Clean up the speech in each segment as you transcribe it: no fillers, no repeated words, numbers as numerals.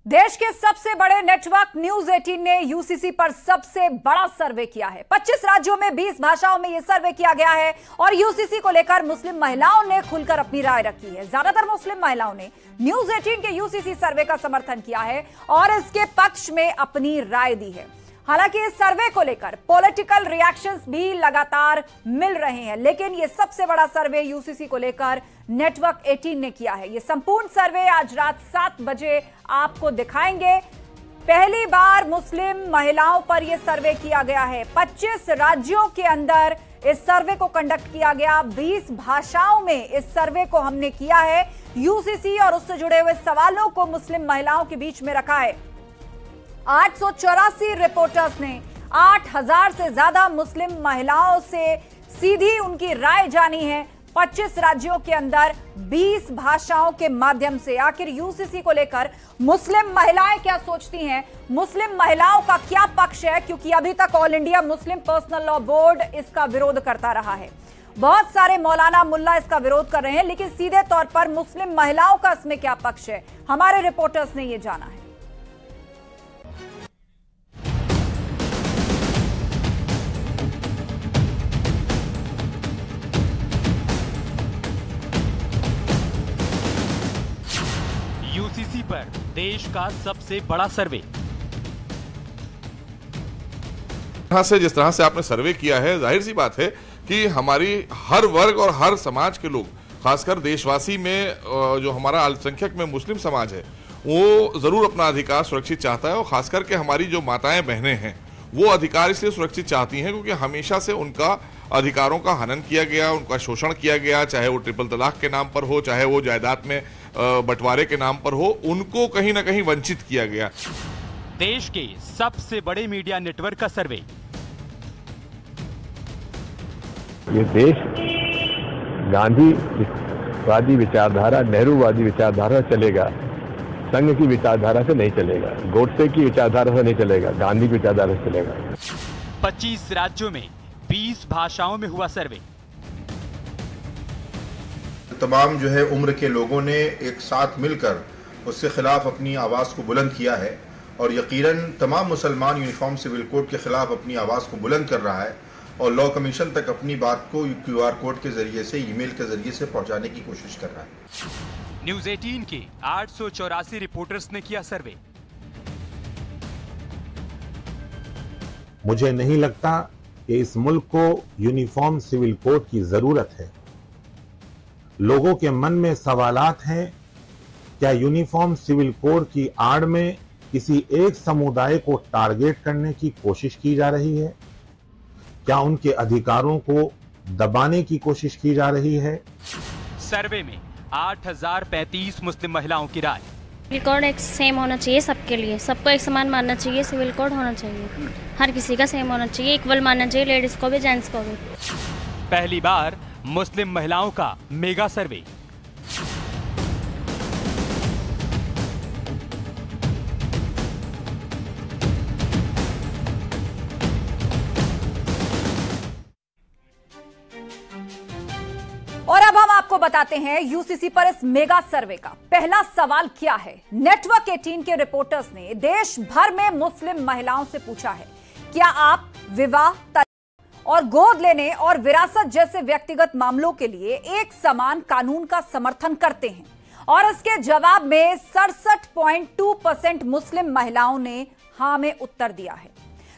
देश के सबसे बड़े नेटवर्क न्यूज 18 ने यूसीसी पर सबसे बड़ा सर्वे किया है। 25 राज्यों में 20 भाषाओं में यह सर्वे किया गया है और यूसीसी को लेकर मुस्लिम महिलाओं ने खुलकर अपनी राय रखी है। ज्यादातर मुस्लिम महिलाओं ने न्यूज 18 के यूसीसी सर्वे का समर्थन किया है और इसके पक्ष में अपनी राय दी है। हालांकि इस सर्वे को लेकर पॉलिटिकल रिएक्शंस भी लगातार मिल रहे हैं, लेकिन यह सबसे बड़ा सर्वे यूसीसी को लेकर नेटवर्क 18 ने किया है। यह संपूर्ण सर्वे आज रात 7 बजे आपको दिखाएंगे। पहली बार मुस्लिम महिलाओं पर यह सर्वे किया गया है। 25 राज्यों के अंदर इस सर्वे को कंडक्ट किया गया। 20 भाषाओं में इस सर्वे को हमने किया है। यूसीसी और उससे जुड़े हुए सवालों को मुस्लिम महिलाओं के बीच में रखा है। 884 रिपोर्टर्स ने 8000 से ज्यादा मुस्लिम महिलाओं से सीधी उनकी राय जानी है। 25 राज्यों के अंदर 20 भाषाओं के माध्यम से। आखिर यूसीसी को लेकर मुस्लिम महिलाएं क्या सोचती हैं, मुस्लिम महिलाओं का क्या पक्ष है, क्योंकि अभी तक all India Muslim personal law board इसका विरोध करता रहा है। बहुत सारे मौलाना मुल्ला इसका विरोध कर रहे हैं, लेकिन सीधे तौर पर मुस्लिम महिलाओं का इसमें क्या पक्ष है, हमारे रिपोर्टर्स ने यह जाना है। यूसीसी पर देश का सबसे बड़ा सर्वे। जिस तरह से आपने सर्वे किया है, जाहिर सी बात है कि हमारी हर वर्ग और हर समाज के लोग, खासकर देशवासी में जो हमारा अल्पसंख्यक में मुस्लिम समाज है, वो जरूर अपना अधिकार सुरक्षित चाहता है। और खासकर के हमारी जो माताएं बहनें हैं, वो अधिकार इसलिए सुरक्षित चाहती हैं क्योंकि हमेशा से उनका अधिकारों का हनन किया गया, उनका शोषण किया गया, चाहे वो ट्रिपल तलाक के नाम पर हो, चाहे वो जायदाद में बंटवारे के नाम पर हो, उनको कहीं ना कहीं वंचित किया गया। देश के सबसे बड़े मीडिया नेटवर्क का सर्वे। ये देश गांधीवादी विचारधारा, नेहरूवादी विचारधारा चलेगा, संघ की विचारधारा से नहीं चलेगा, गोडसे की विचारधारा से नहीं चलेगा, गांधी की विचारधारा से चलेगा। 25 राज्यों में 20 भाषाओं में हुआ सर्वे। तमाम जो है उम्र के लोगों ने एक साथ मिलकर उसके खिलाफ अपनी आवाज़ को बुलंद किया है और यकीनन तमाम मुसलमान यूनिफॉर्म सिविल कोड के खिलाफ अपनी आवाज़ को बुलंद कर रहा है और लॉ कमीशन तक अपनी बात को QR कोड के जरिए से, ईमेल के जरिए से पहुंचाने की कोशिश कर रहा है। न्यूज 18 के 884 रिपोर्टर्स ने किया सर्वे। मुझे नहीं लगता कि इस मुल्क को यूनिफॉर्म सिविल कोड की जरूरत है। लोगों के मन में सवालात हैं, क्या यूनिफॉर्म सिविल कोड की आड़ में किसी एक समुदाय को टारगेट करने की कोशिश की जा रही है? क्या उनके अधिकारों को दबाने की कोशिश की जा रही है? सर्वे में 8035 मुस्लिम महिलाओं की राय। सिविल कोड एक सेम होना चाहिए सबके लिए, सबको एक समान मानना चाहिए। सिविल कोड होना चाहिए, हर किसी का सेम होना चाहिए, इक्वल मानना चाहिए, लेडीज को भी जेंट्स को भी। पहली बार मुस्लिम महिलाओं का मेगा सर्वे। और अब हम आपको बताते हैं यूसीसी पर इस मेगा सर्वे का पहला सवाल क्या है। नेटवर्क 18 के रिपोर्टर्स ने देश भर में मुस्लिम महिलाओं से पूछा है, क्या आप विवाह और गोद लेने और विरासत जैसे व्यक्तिगत मामलों के लिए एक समान कानून का समर्थन करते हैं? और इसके जवाब में 67.2% मुस्लिम महिलाओं ने हां में उत्तर दिया है।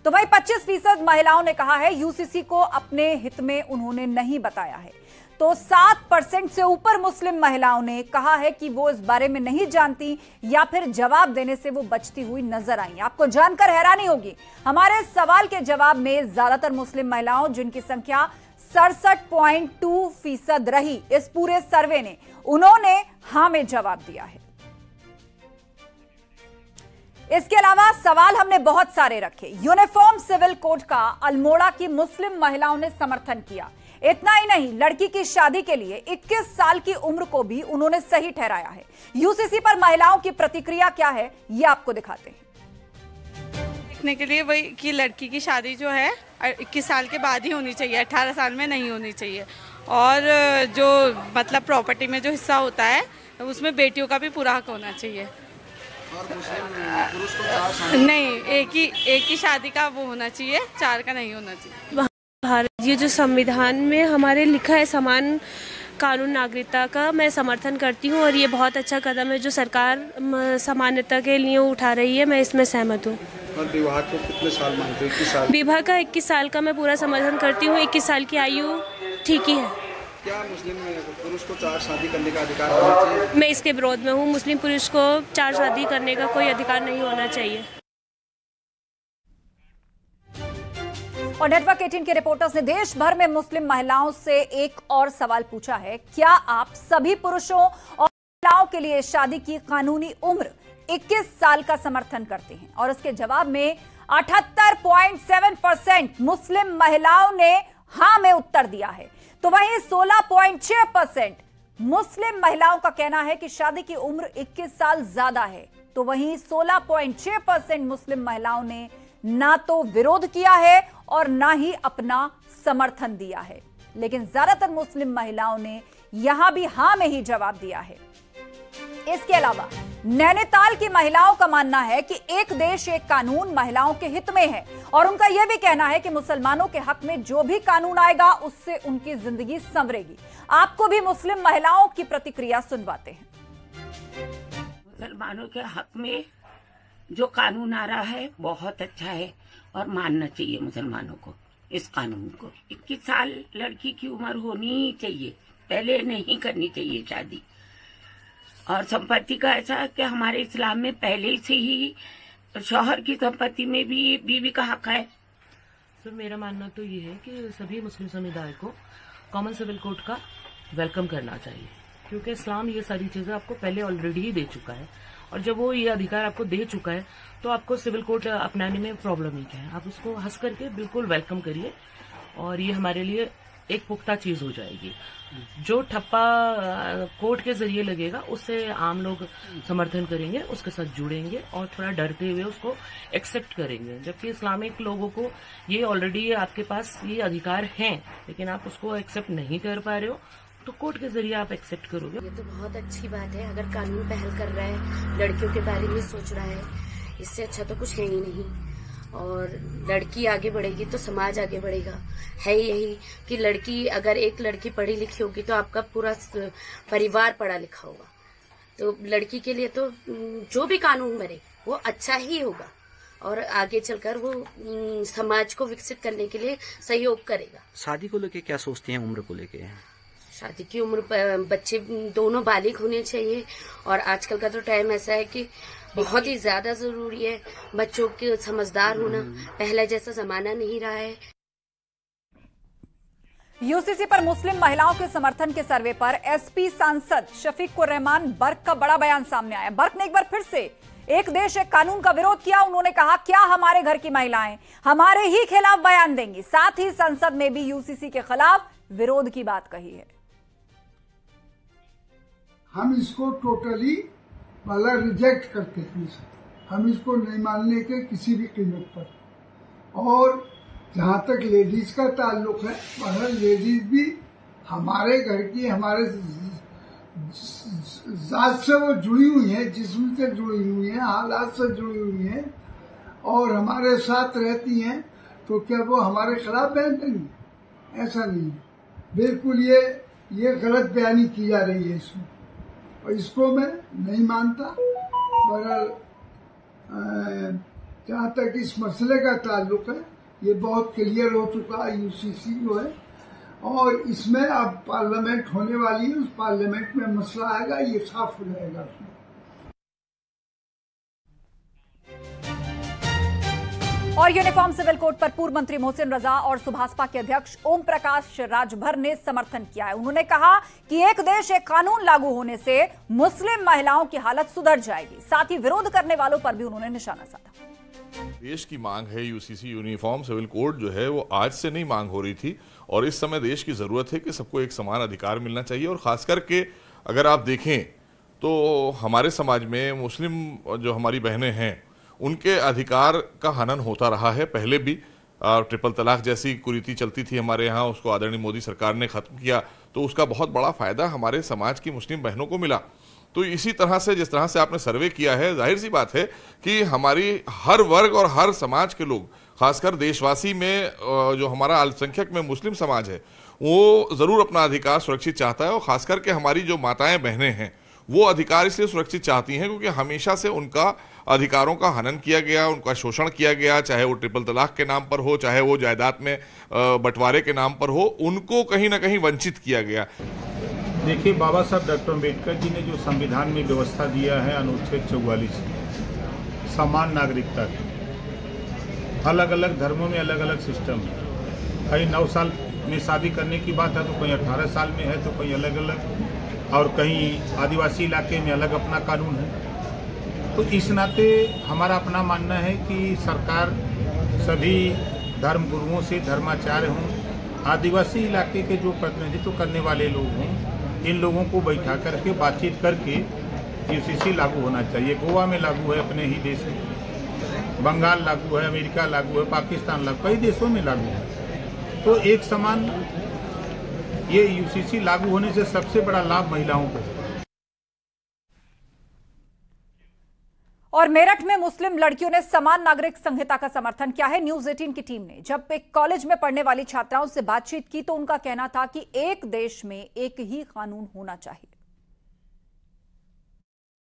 तो वहीं 25% महिलाओं ने कहा है यूसीसी को अपने हित में उन्होंने नहीं बताया है। तो 7% से ऊपर मुस्लिम महिलाओं ने कहा है कि वो इस बारे में नहीं जानती या फिर जवाब देने से वो बचती हुई नजर आई। आपको जानकर हैरानी होगी, हमारे सवाल के जवाब में ज्यादातर मुस्लिम महिलाओं, जिनकी संख्या 67.2% रही इस पूरे सर्वे ने, उन्होंने हां में जवाब दिया है। इसके अलावा सवाल हमने बहुत सारे रखे। यूनिफॉर्म सिविल कोड का अल्मोड़ा की मुस्लिम महिलाओं ने समर्थन किया। इतना ही नहीं, लड़की की शादी के लिए 21 साल की उम्र को भी उन्होंने सही ठहराया है। यूसीसी पर महिलाओं की प्रतिक्रिया क्या है, ये आपको दिखाते हैं। देखने के लिए वही कि लड़की की शादी जो है 21 साल के बाद ही होनी चाहिए, 18 साल में नहीं होनी चाहिए। और जो मतलब प्रॉपर्टी में जो हिस्सा होता है उसमें बेटियों का भी पूरा हक होना चाहिए। नहीं, एक ही शादी का वो होना चाहिए, 4 का नहीं होना चाहिए। भारत ये जो संविधान में हमारे लिखा है समान कानून नागरिकता का, मैं समर्थन करती हूँ और ये बहुत अच्छा कदम है जो सरकार समानता के लिए उठा रही है, मैं इसमें सहमत हूँ। और विवाह को कितने साल मानते हो? 21 साल। विवाह का 21 साल का मैं पूरा समर्थन करती हूँ। 21 साल की आयु ठीक ही है। क्या मुस्लिम पुरुष को 4 शादी करने का अधिकार होना चाहिए? मैं इसके विरोध में हूँ। मुस्लिम पुरुष को 4 शादी करने का कोई अधिकार नहीं होना चाहिए। और नेटवर्क 18 के रिपोर्टर्स ने देश भर में मुस्लिम महिलाओं से एक और सवाल पूछा है, क्या आप सभी पुरुषों और महिलाओं के लिए शादी की कानूनी उम्र 21 साल का समर्थन करते हैं? और उसके जवाब में 78.7% मुस्लिम महिलाओं ने हां में उत्तर दिया है, तो वहीं 16.6% मुस्लिम महिलाओं का कहना है कि शादी की उम्र 21 साल ज्यादा है, तो वहीं 16.6% मुस्लिम महिलाओं ने ना तो विरोध किया है और ना ही अपना समर्थन दिया है। लेकिन ज्यादातर मुस्लिम महिलाओं ने यहां भी हां में ही जवाब दिया है। इसके अलावा नैनीताल की महिलाओं का मानना है कि एक देश एक कानून महिलाओं के हित में है और उनका यह भी कहना है कि मुसलमानों के हक में जो भी कानून आएगा उससे उनकी जिंदगी संवरेगी। आपको भी मुस्लिम महिलाओं की प्रतिक्रिया सुनवाते हैं। मुसलमानों के हक में जो कानून आ रहा है बहुत अच्छा है और मानना चाहिए मुसलमानों को इस कानून को। 21 साल लड़की की उम्र होनी ही चाहिए, पहले नहीं करनी चाहिए शादी। और संपत्ति का ऐसा है कि हमारे इस्लाम में पहले से ही शौहर की संपत्ति में भी बीवी का हक है। सर मेरा मानना तो ये है कि सभी मुस्लिम समुदाय को कॉमन सिविल कोड का वेलकम करना चाहिए, क्योंकि इस्लाम ये सारी चीजें आपको पहले ऑलरेडी ही दे चुका है और जब वो ये अधिकार आपको दे चुका है तो आपको सिविल कोड अपनाने में प्रॉब्लम ही क्या है। आप उसको हंस करके बिल्कुल वेलकम करिए और ये हमारे लिए एक पुख्ता चीज हो जाएगी। जो ठप्पा कोर्ट के जरिए लगेगा उससे आम लोग समर्थन करेंगे, उसके साथ जुड़ेंगे और थोड़ा डरते हुए उसको एक्सेप्ट करेंगे। जबकि इस्लामिक लोगों को ये ऑलरेडी आपके पास ये अधिकार हैं, लेकिन आप उसको एक्सेप्ट नहीं कर पा रहे हो तो कोर्ट के जरिए आप एक्सेप्ट करोगे। ये तो बहुत अच्छी बात है, अगर कानून पहल कर रहा है, लड़कियों के बारे में सोच रहा है, इससे अच्छा तो कुछ है ही नहीं। और लड़की आगे बढ़ेगी तो समाज आगे बढ़ेगा। है यही कि लड़की, अगर एक लड़की पढ़ी लिखी होगी तो आपका पूरा परिवार पढ़ा लिखा होगा। तो लड़की के लिए तो जो भी कानून बने वो अच्छा ही होगा और आगे चलकर वो समाज को विकसित करने के लिए सहयोग करेगा। शादी को लेके क्या सोचते हैं, उम्र को लेके? शादी की उम्र बच्चे दोनों बालिग होने चाहिए और आजकल का तो टाइम ऐसा है कि बहुत ही ज्यादा जरूरी है बच्चों के समझदार होना। पहले जैसा जमाना नहीं रहा है। यूसीसी पर मुस्लिम महिलाओं के समर्थन के सर्वे पर एसपी सांसद शफीकुर रहमान बर्क का बड़ा बयान सामने आया। बर्क ने एक बार फिर से एक देश एक कानून का विरोध किया। उन्होंने कहा, क्या हमारे घर की महिलाएं हमारे ही खिलाफ बयान देंगी? साथ ही संसद में भी यूसीसी के खिलाफ विरोध की बात कही है। हम इसको टोटली वाला रिजेक्ट करते हैं। हम इसको नहीं मानने के किसी भी कीमत पर। और जहाँ तक लेडीज का ताल्लुक है, वह लेडीज भी हमारे घर की, हमारे जात से वो जुड़ी हुई है, जिस्म से जुड़ी हुई है, हालात से जुड़ी हुई है और हमारे साथ रहती हैं। तो क्या वो हमारे खिलाफ बयान देंगी? ऐसा नहीं है। बिल्कुल ये गलत बयानी की जा रही है इसमें और इसको मैं नहीं मानता। बहरहाल जहाँ तक इस मसले का ताल्लुक है, ये बहुत क्लियर हो चुका है। यूसीसी जो है और इसमें अब पार्लियामेंट होने वाली है, उस पार्लियामेंट में मसला आएगा, ये साफ हो जाएगा उसमें। और यूनिफॉर्म सिविल कोड पर पूर्व मंत्री मोहसिन रजा और सुभाषपा के अध्यक्ष ओम प्रकाश राजभर ने समर्थन किया है। उन्होंने कहा कि एक देश एक कानून लागू होने से मुस्लिम महिलाओं की हालत सुधर जाएगी। साथ ही विरोध करने वालों पर भी उन्होंने निशाना साधा। देश की मांग है यूसीसी यूनिफॉर्म सिविल कोड जो है वो आज से नहीं मांग हो रही थी और इस समय देश की जरूरत है कि सबको एक समान अधिकार मिलना चाहिए। और खास करके अगर आप देखें तो हमारे समाज में मुस्लिम जो हमारी बहनें हैं उनके अधिकार का हनन होता रहा है। पहले भी ट्रिपल तलाक जैसी कुरीति चलती थी हमारे यहाँ, उसको आदरणीय मोदी सरकार ने खत्म किया तो उसका बहुत बड़ा फायदा हमारे समाज की मुस्लिम बहनों को मिला। तो इसी तरह से जिस तरह से आपने सर्वे किया है, जाहिर सी बात है कि हमारी हर वर्ग और हर समाज के लोग, खासकर देशवासी में जो हमारा अल्पसंख्यक में मुस्लिम समाज है, वो जरूर अपना अधिकार सुरक्षित चाहता है। और खास करके हमारी जो माताएं बहनें हैं वो अधिकार इसलिए सुरक्षित चाहती हैं क्योंकि हमेशा से उनका अधिकारों का हनन किया गया, उनका शोषण किया गया, चाहे वो ट्रिपल तलाक के नाम पर हो, चाहे वो जायदाद में बंटवारे के नाम पर हो, उनको कहीं ना कहीं वंचित किया गया। देखिए, बाबा साहब डॉक्टर अम्बेडकर जी ने जो संविधान में व्यवस्था दिया है अनुच्छेद 44 समान नागरिकता की, अलग अलग धर्मों में अलग अलग सिस्टम है। कहीं 9 साल में शादी करने की बात है तो कहीं 18 साल में है, तो कहीं अलग अलग, और कहीं आदिवासी इलाके में अलग अपना कानून है। तो इस नाते हमारा अपना मानना है कि सरकार सभी धर्म गुरुओं से धर्माचार्य हों, आदिवासी इलाके के जो प्रतिनिधित्व करने वाले लोग हों, इन लोगों को बैठा करके बातचीत करके यूसीसी लागू होना चाहिए। गोवा में लागू है, अपने ही देश में बंगाल लागू है, अमेरिका लागू है, पाकिस्तान लागू, कई देशों में लागू है। तो एक समान ये यूसीसी लागू होने से सबसे बड़ा लाभ महिलाओं को। और मेरठ में मुस्लिम लड़कियों ने समान नागरिक संहिता का समर्थन किया है। न्यूज 18 की टीम ने जब एक कॉलेज में पढ़ने वाली छात्राओं से बातचीत की तो उनका कहना था कि एक देश में एक ही कानून होना चाहिए।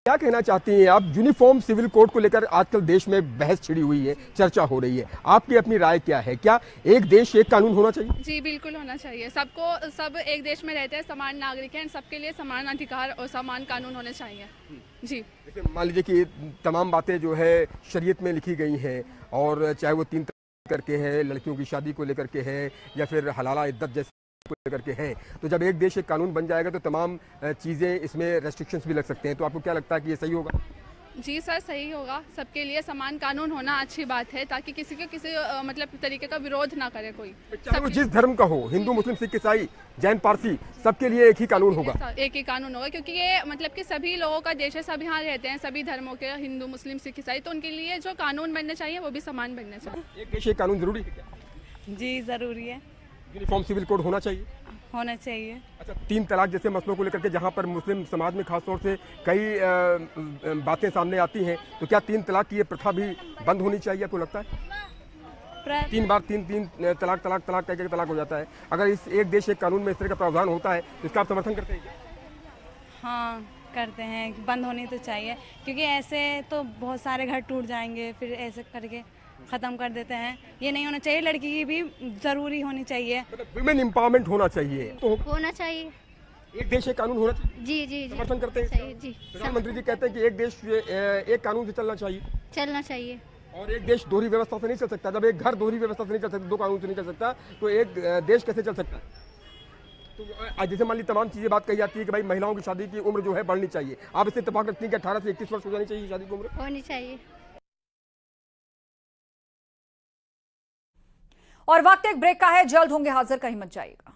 क्या कहना चाहती हैं आप? यूनिफॉर्म सिविल कोड को लेकर आजकल देश में बहस छिड़ी हुई है, चर्चा हो रही है, आपकी अपनी राय क्या है? क्या एक देश एक कानून होना चाहिए? जी बिल्कुल होना चाहिए। सब एक देश में रहते हैं, समान नागरिक हैं, सबके लिए समान अधिकार और समान कानून होने चाहिए। जी मान लीजिए कि तमाम बातें जो है शरीयत में लिखी गई हैं, और चाहे वो 3 करके है, लड़कियों की शादी को लेकर के है, या फिर हलाला इद्दत जैसे को लेकर के है, तो जब एक देश एक कानून बन जाएगा तो तमाम चीज़ें इसमें रेस्ट्रिक्शंस भी लग सकते हैं। तो आपको क्या लगता है कि ये सही होगा? जी सर, सही होगा। सबके लिए समान कानून होना अच्छी बात है, ताकि किसी को किसी मतलब तरीके का विरोध ना करे कोई। चाहे वो जिस धर्म का हो, हिंदू, मुस्लिम, सिख, ईसाई, जैन, पारसी, सबके लिए एक ही कानून होगा। एक ही कानून होगा, क्योंकि ये मतलब कि सभी लोगों का देश है, सब यहाँ रहते हैं, सभी धर्मों के, हिंदू, मुस्लिम, सिख, ईसाई, तो उनके लिए जो कानून बनने चाहिए वो भी समान बनने चाहिए। एक देश एक कानून जरूरी है क्या? जी जरूरी है। यूनिफॉर्म सिविल कोड होना चाहिए? होना चाहिए। अच्छा, 3 तलाक जैसे मसलों को लेकर के जहां पर मुस्लिम समाज में खासतौर से कई बातें सामने आती हैं, तो क्या 3 तलाक की ये प्रथा भी बंद होनी चाहिए? आपको लगता है 3 बार 3 तलाक कह तलाक हो जाता है, अगर इस एक देश एक कानून में इस तरह का प्रावधान होता है तो इसका आप समर्थन करते हैं क्या? हाँ करते हैं, बंद होनी तो चाहिए, क्योंकि ऐसे तो बहुत सारे घर टूट जाएंगे, फिर ऐसे करके खत्म कर देते हैं। ये नहीं होना चाहिए, लड़की की भी जरूरी होनी चाहिए, मतलब विमेन एम्पावरमेंट होना चाहिए। तो होना चाहिए, एक देश एक कानून होना चाहिए। जी समर्थन करते हैं? जी। प्रधानमंत्री जी कहते हैं कि एक देश एक कानून से चलना चाहिए। और एक देश दोहरी व्यवस्था से नहीं चल सकता। जब एक घर दोहरी व्यवस्था से नहीं चल सकता, 2 कानून से नहीं चल सकता, तो एक देश कैसे चल सकता है? तो जैसे मान ली तमाम चीजें बात कही जाती है कि भाई महिलाओं की शादी की उम्र जो है बढ़नी चाहिए, आप इससे इत्तेफाक रखती हैं कि 18 से 21 वर्ष हो जानी चाहिए शादी की उम्र? होनी चाहिए। और वक्त एक ब्रेक का है, जल्द होंगे हाजिर, कहीं मत जाइएगा।